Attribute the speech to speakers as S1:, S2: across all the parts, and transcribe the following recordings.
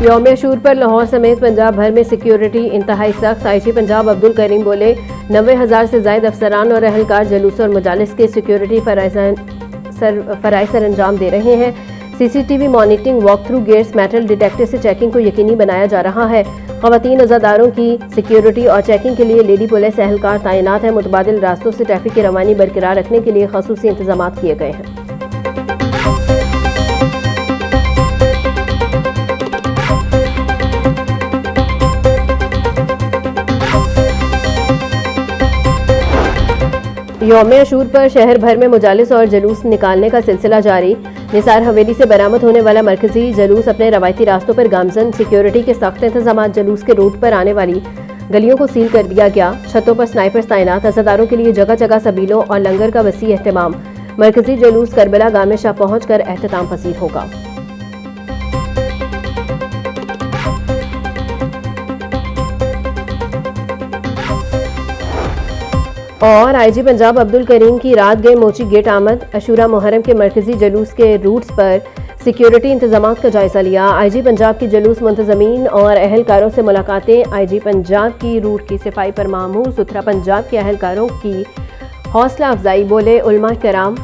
S1: یوم عاشور پر لاہور سمیت پنجاب بھر میں سیکیورٹی انتہائی سخت۔ آئی جی پنجاب عبد الکریم بولے 90,000 سے زائد افسران اور اہلکار جلوس اور مجالس کے سیکیورٹی فرائض سر انجام دے رہے ہیں۔ C C T V monitoring, walk through gates, metal detector سے چیکنگ کو یقینی بنایا جا رہا ہے۔ خواتین عزاداروں کی سیکیورٹی اور چیکنگ کے لیے لیڈی پولیس اہلکار تعینات ہیں۔ متبادل راستوں سے ٹریفک کی روانی برقرار رکھنے کے لیے خصوصی انتظامات کیے گئے ہیں۔ یوم عاشور پر شہر بھر میں مجالس اور جلوس نکالنے کا سلسلہ جاری۔ نثار حویلی سے برآمد ہونے والا مرکزی جلوس اپنے روایتی راستوں پر گامزن۔ سیکیورٹی کے سخت انتظامات، جلوس کے روٹ پر آنے والی گلیوں کو سیل کر دیا گیا۔ چھتوں پر سنائپرز تعینات، عزاداروں کے لیے جگہ جگہ سبیلوں اور لنگر کا وسیع اہتمام۔ مرکزی جلوس کربلا گاہ میں شاہ پہنچ کر اختتام پذیر ہوگا۔ اور آئی جی پنجاب عبد الکریم کی رات گئے موچی گیٹ آمد۔ عاشورہ محرم کے مرکزی جلوس کے روٹس پر سیکیورٹی انتظامات کا جائزہ لیا۔ آئی جی پنجاب کی جلوس منتظمین اور اہلکاروں سے ملاقاتیں۔ آئی جی پنجاب کی روٹ کی صفائی پر مامور ستھرا پنجاب کے اہلکاروں کی حوصلہ افزائی۔ بولے علماء کرام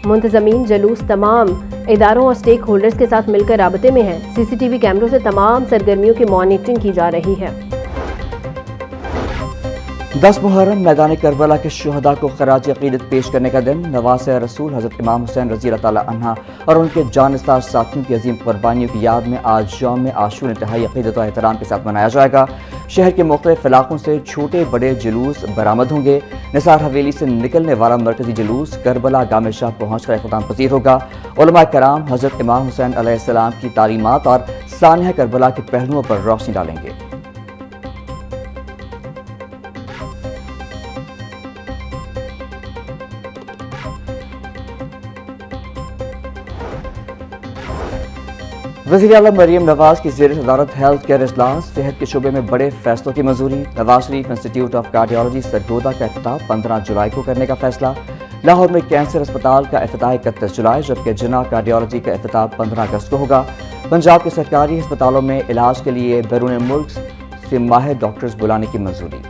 S1: منتظمین جلوس تمام اداروں اور سٹیک ہولڈرز کے ساتھ مل کر رابطے میں ہیں۔ سی سی ٹی وی کیمروں سے تمام سرگرمیوں کی مانیٹرنگ کی جا رہی ہے۔
S2: 10 محرم میدان کربلا کے شہداء کو خراج عقیدت پیش کرنے کا دن۔ نواسۂ رسول حضرت امام حسین رضی اللہ تعالی عنہ اور ان کے جانثار ساتھیوں کی عظیم قربانیوں کی یاد میں آج یوم عاشور انتہائی عقیدت و احترام کے ساتھ منایا جائے گا۔ شہر کے مختلف علاقوں سے چھوٹے بڑے جلوس برآمد ہوں گے۔ نثار حویلی سے نکلنے والا مرکزی جلوس کربلا گاہ میں شاہ پہنچ کر اختتام پذیر ہوگا۔ علماء کرام حضرت امام حسین علیہ السلام کی تعلیمات اور سانحہ کربلا کے پہلوؤں پر روشنی ڈالیں گے۔ وزیر اعلیٰ مریم نواز کی زیر صدارت ہیلتھ کیئر اجلاس۔ صحت کے شعبے میں بڑے فیصلوں کی منظوری۔ نواز شریف انسٹی ٹیوٹ آف کارڈیالوجی سرگودا کا افتتاح 15 جولائی کو کرنے کا فیصلہ۔ لاہور میں کینسر اسپتال کا افتتاح 31 جولائی جبکہ جناح کارڈیالوجی کا افتتاح 15 اگست کو ہوگا۔ پنجاب کے سرکاری ہسپتالوں میں علاج کے لیے بیرون ملک سے ماہر ڈاکٹرز بلانے کی منظوری۔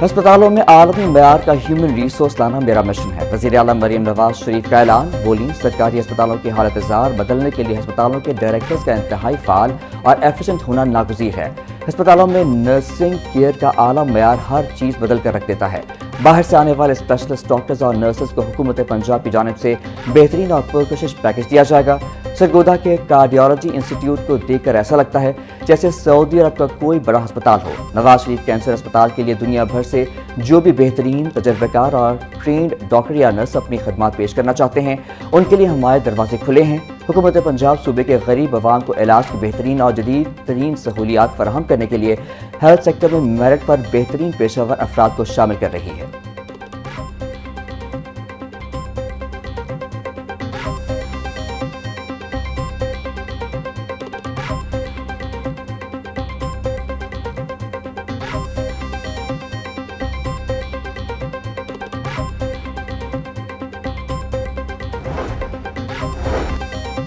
S2: ہسپتالوں میں عالمی معیار کا ہیومن ریسورس لانا میرا مشن ہے۔ وزیر اعلیٰ مریم نواز شریف کا اعلان۔ بولی سرکاری ہسپتالوں کی حالت زار بدلنے کے لیے ہسپتالوں کے ڈائریکٹرز کا انتہائی فعال اور ایفیشنٹ ہونا ناگزیر ہے۔ ہسپتالوں میں نرسنگ کیئر کا اعلیٰ معیار ہر چیز بدل کر رکھ دیتا ہے۔ باہر سے آنے والے اسپیشلسٹ ڈاکٹرز اور نرسز کو حکومت پنجاب کی جانب سے بہترین اور پرکشش پیکج دیا جائے گا۔ سرگودا کے کارڈیالوجی انسٹیٹیوٹ کو دیکھ کر ایسا لگتا ہے جیسے سعودی عرب کا کوئی بڑا ہسپتال ہو۔ نواز شریف کینسر اسپتال کے لیے دنیا بھر سے جو بھی بہترین تجربہ کار اور ٹرینڈ ڈاکٹر یا نرس اپنی خدمات پیش کرنا چاہتے ہیں ان کے لیے ہمارے دروازے کھلے ہیں۔ حکومت پنجاب صوبے کے غریب عوام کو علاج کی بہترین اور جدید ترین سہولیات فراہم کرنے کے لیے ہیلتھ سیکٹر میں میرٹ پر بہترین پیشہ ور افراد کو شامل کر رہی ہے۔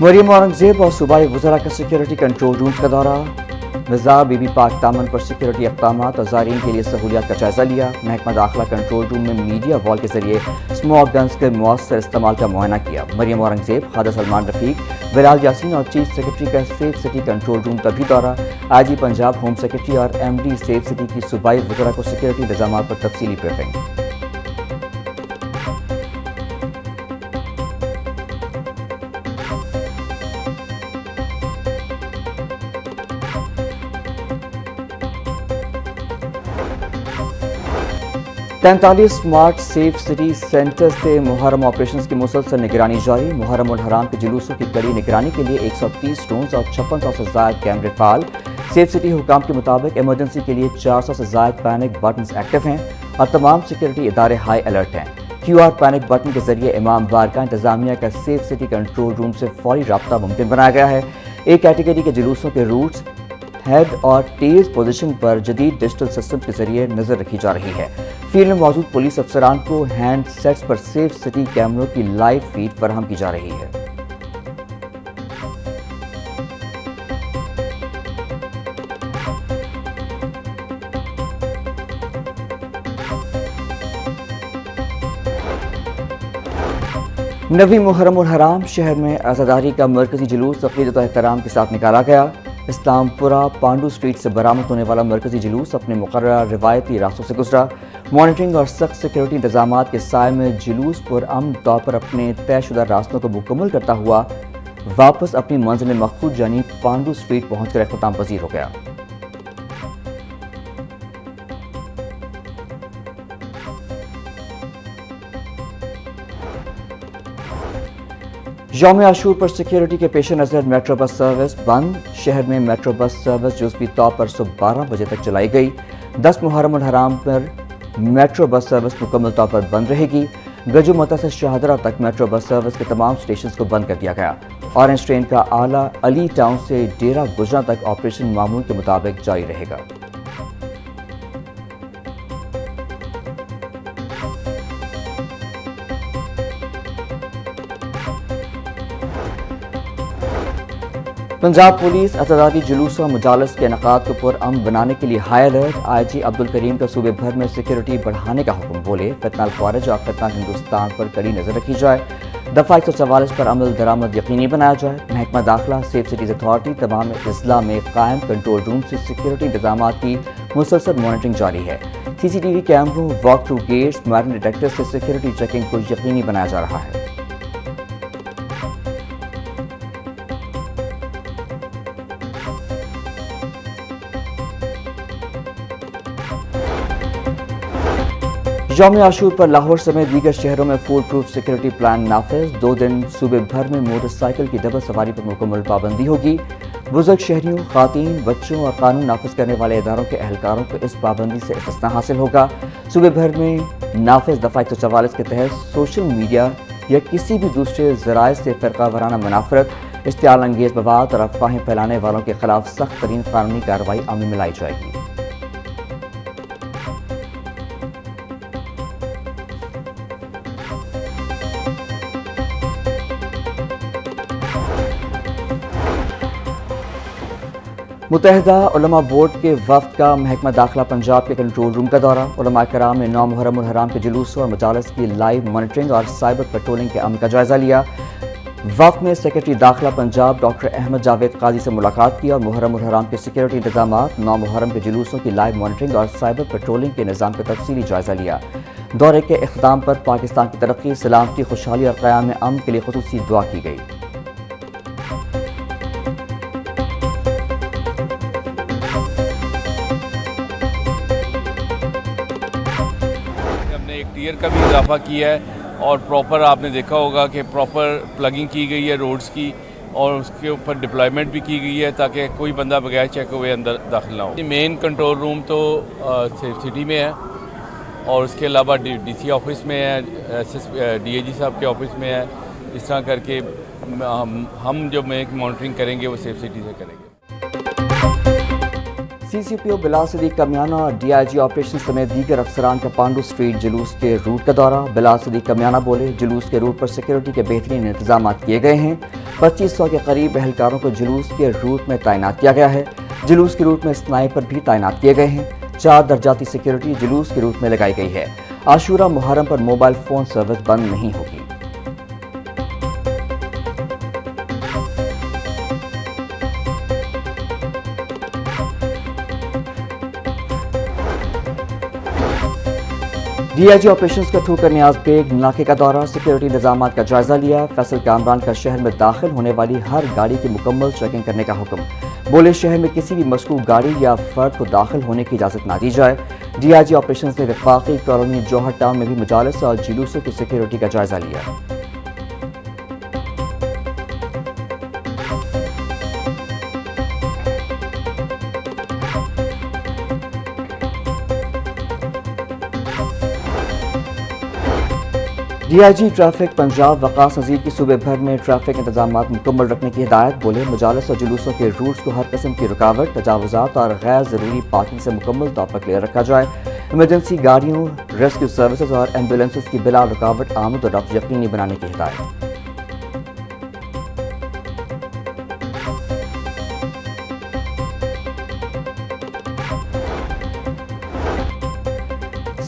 S2: مریم اورنگزیب اور صوبائی وزراء کا سیکیورٹی کنٹرول رومز کا دورہ۔ مزار بی بی پاک دامن پر سیکیورٹی اقدامات اور زائرین کے لیے سہولیات کا جائزہ لیا۔ محکمہ داخلہ کنٹرول روم میں میڈیا وال کے ذریعے اسموک گنز کے مؤثر استعمال کا معائنہ کیا۔ مریم اورنگزیب، خواجہ سلمان رفیق، بلال یاسین اور چیف سیکرٹری کا سیف سٹی کنٹرول روم کا بھی دورہ۔ I G Punjab home secretary اور ایم ڈی سیف سٹی کی صوبائی وزراء کو سیکیورٹی انتظامات پر تفصیلی بریفنگ۔ تینتالیس اسمارٹ سیف سٹی سینٹر سے محرم آپریشنز کی مسلسل نگرانی جاری۔ محرم الحرام کے جلوسوں کی کڑی نگرانی کے لیے 130 ڈرونز اور 5600 سے زائد کیمرے فعال۔ سیف سٹی حکام کے مطابق ایمرجنسی کے لیے 400 سے زائد پینک بٹنز ایکٹیو ہیں اور تمام سیکیورٹی ادارے ہائی الرٹ ہیں۔ QR پینک بٹن کے ذریعے امام بارگاہ انتظامیہ کا سیف سٹی کنٹرول روم سے فوری رابطہ ممکن بنایا گیا ہے۔ ایک کیٹیگری کے جلوسوں کے روٹس हेड और तेज पोजीशन पर जदीद डिजिटल सिस्टम के जरिए नजर रखी जा रही है। फील्ड में मौजूद पुलिस अफसरान को हैंड सेट्स पर सेफ सिटी कैमरों की लाइव फीड फराहम की जा रही है। नवी मुहर्रम उल हराम शहर में आज़ादारी का मरकजी जुलूस अक़ीदत और एहतराम के साथ निकाला गया। इस्लामपुरा पांडू स्ट्रीट से बरामद होने वाला मरकजी जुलूस अपने मुकर्रर रिवायती रास्तों से गुजरा। मॉनिटरिंग और सख्त सिक्योरिटी इंतजाम के साए में जुलूस पुरअमन तौर पर अपने तयशुदा रास्तों को मुकम्मल करता हुआ वापस अपनी मंजिल मखसूद यानी पांडू स्ट्रीट पहुंचकर इख्तिताम पजीर हो गया। यौम आशूर पर सिक्योरिटी के पेश नज़र मेट्रो बस सर्विस बंद। शहर में मेट्रो बस सर्विस जुज़वी तौर पर सुबह 12 बजे तक चलाई गई। 10 मुहर्रम उल हराम पर मेट्रो बस सर्विस मुकम्मल तौर पर बंद रहेगी। गजुमता से शाहदरा तक मेट्रो बस सर्विस के तमाम स्टेशन को बंद कर दिया गया। ऑरेंज ट्रेन का आला अली टाउन से डेरा गुजरा तक ऑपरेशन मामूल के मुताबिक जारी रहेगा। पंजाब पुलिस आज़ादारी जुलूस और मुजालस के इनेकाद को पुरअमन बनाने के लिए high alert. IG Abdul Karim का सूबे भर में सिक्योरिटी बढ़ाने का हुक्म। बोले फितना खारिज और फितना हिंदुस्तान पर कड़ी नजर रखी जाए। दफ़ा 144 पर अमल दरामद यकीनी बनाया जाए। महकमा दाखिला सेफ सिटीज़ अथॉरिटी तमाम अजला में कायम कंट्रोल रूम से सिक्योरिटी इंतजाम की मुसलसल मॉनिटरिंग जारी है। CCTV कैमरों, walk through gates, metal detector से सिक्योरिटी चेकिंग को यकीनी बनाया जा रहा है। यौम आशूर पर लाहौर समेत दीगर शहरों में फूल प्रूफ सिक्योरिटी प्लान नाफिज। 2 दिन सूबे भर में मोटरसाइकिल की डबल सवारी पर मुकम्मल पाबंदी होगी। बुजुर्ग शहरियों, खातीन, बच्चों और कानून नाफिज करने वाले इदारों के एहलकारों को इस पाबंदी से इस्तिस्ना हासिल होगा। सूबे भर में नाफिज दफ़ा 144 के तहत सोशल मीडिया या किसी भी दूसरे ज़राए से फ़िरका वाराना मुनाफरत, इश्तियाल अंगेज़ मवाद और अफवाहें फैलाने वालों के खिलाफ सख्त तरीन कानूनी कार्रवाई अमल में लाई जाएगी। मुत्तहिदा उलमा बोर्ड के वफ्द का महकमा दाखिला पंजाब के कंट्रोल रूम का दौरा। उलमा कराम ने 9 मुहर्रम उल हराम के जुलूस और मजालिस की लाइव मॉनिटरिंग और साइबर पेट्रोलिंग के अमल का जायजा लिया। वफ्द में सेक्रेटरी दाखिला पंजाब डॉक्टर अहमद जावेद काजी से मुलाकात की और मुहर्रम उल हराम के सिक्योरिटी इंतजाम, 9 मुहर्रम के जुलूसों की लाइव मॉनिटरिंग और साइबर पेट्रोलिंग के निज़ाम का तफसीली जायजा लिया। दौरे के इख्तिताम पर पाकिस्तान की तरक्की, सलामती, खुशहाली और क़याम अमन के लिए खुसूसी दुआ की गई।
S3: एक टियर का भी इजाफा किया है और प्रॉपर आपने देखा होगा कि प्रॉपर प्लगिंग की गई है रोड्स की और उसके ऊपर डिप्लॉयमेंट भी की गई है ताकि कोई बंदा बगैर चेक हुए अंदर दाखिल ना हो। मेन कंट्रोल रूम तो सेफ सिटी में है और उसके अलावा DC ऑफिस में है, DAG साहब के ऑफिस में है। इस तरह करके हम जो मॉनिटरिंग करेंगे वो सेफ सिटी से करेंगे।
S2: CCPO बिलाल सदीक कमियाना और DIG ऑपरेशन समेत दीगर अफसरान का पांडू स्ट्रीट जुलूस के रूट का दौरा। बिलाल सदीक कमियाना बोले जुलूस के रूट पर सिक्योरिटी के बेहतरीन इंतजाम किए गए हैं। 2500 के करीब एहलकारों को जुलूस के रूट में तैनात किया गया है। जुलूस के रूट में स्नाइपर भी तैनात किए गए हैं। 4 दर्जाती सिक्योरिटी जुलूस के रूट में लगाई गई है। आशूरा मुहर्रम पर मोबाइल फ़ोन सर्विस बंद नहीं होगी। DIG ऑपरेशंस का थ्रू नियाज बेग नाके का दौरा, सिक्योरिटी इंतजाम का जायजा लिया। फैसल कामरान का शहर में दाखिल होने वाली हर गाड़ी की मुकम्मल चेकिंग करने का हुक्म। बोले शहर में किसी भी मशकूक गाड़ी या फर्द को दाखिल होने की इजाज़त ना दी जाए। DIG ऑपरेशंस ने वफाकी कॉलोनी जौहर टाउन में भी मुजालिस और जुलूसों की सिक्योरिटी का जायजा लिया। DIG ट्रैफिक पंजाब वकास नज़ीर की सूबे भर में ट्रैफिक इंतजाम मुकम्मल रखने की हिदायत। बोले मजालिस और जुलूसों के रूट्स को हर किस्म की रुकावट, तजावुजात और गैर ज़रूरी पार्किंग से मुकम्मल तौर पर क्लियर रखा जाए। इमरजेंसी गाड़ियों, रेस्क्यू सर्विसेज और एम्बुलेंसेज की बिला रुकावट आमद और रफ्त यकीनी बनाने की हिदायत।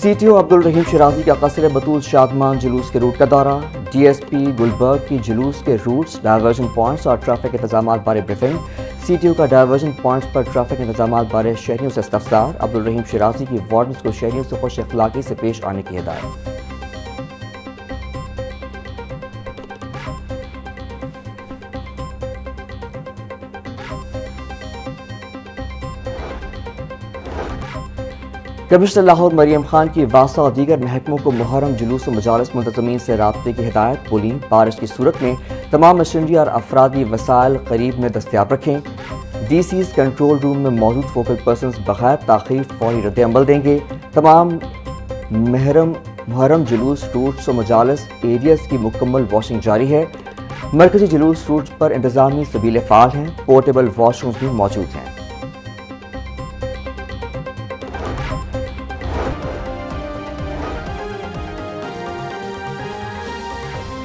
S2: CTO अब्दुल रहीम शिराजी का कसर बतूल शादमान जुलूस के रूट का दौरा। DSP गुलबर्ग की जुलूस के रूट्स, डायवर्जन पॉइंट्स और ट्रैफिक इंतजाम बारे ब्रीफिंग। CTO का डायवर्जन पॉइंट्स पर ट्रैफिक इंतजाम बारे शहरियों से इस्तफसार। अब्दुल रहीम शिराजी की वार्डन्स को शहरियों से खुश अखलाकी से पेश आने की हिदायत। कमिश्नर लाहौर मरियम खान की वासा और दीगर महकमों को मुहर्रम जुलूस मजालिस मुंतज़मीन से राब्ते की हिदायत। बोली बारिश की सूरत में तमाम मशीनरी और अफरादी वसाइल करीब में दस्तियाब रखें। DC's कंट्रोल रूम में मौजूद फोकल पर्सनस बगैर ताख़ीर फौरी रद्द अमल देंगे। तमाम मुहर्रम जुलूस रूट्स और मजालिस एरियाज़ की मुकम्मल वॉशिंग जारी है। मरकजी जुलूस रूट्स पर इंतज़ामी सबीले फ़ाल हैं। पोर्टेबल वॉशरूम्स भी मौजूद हैं।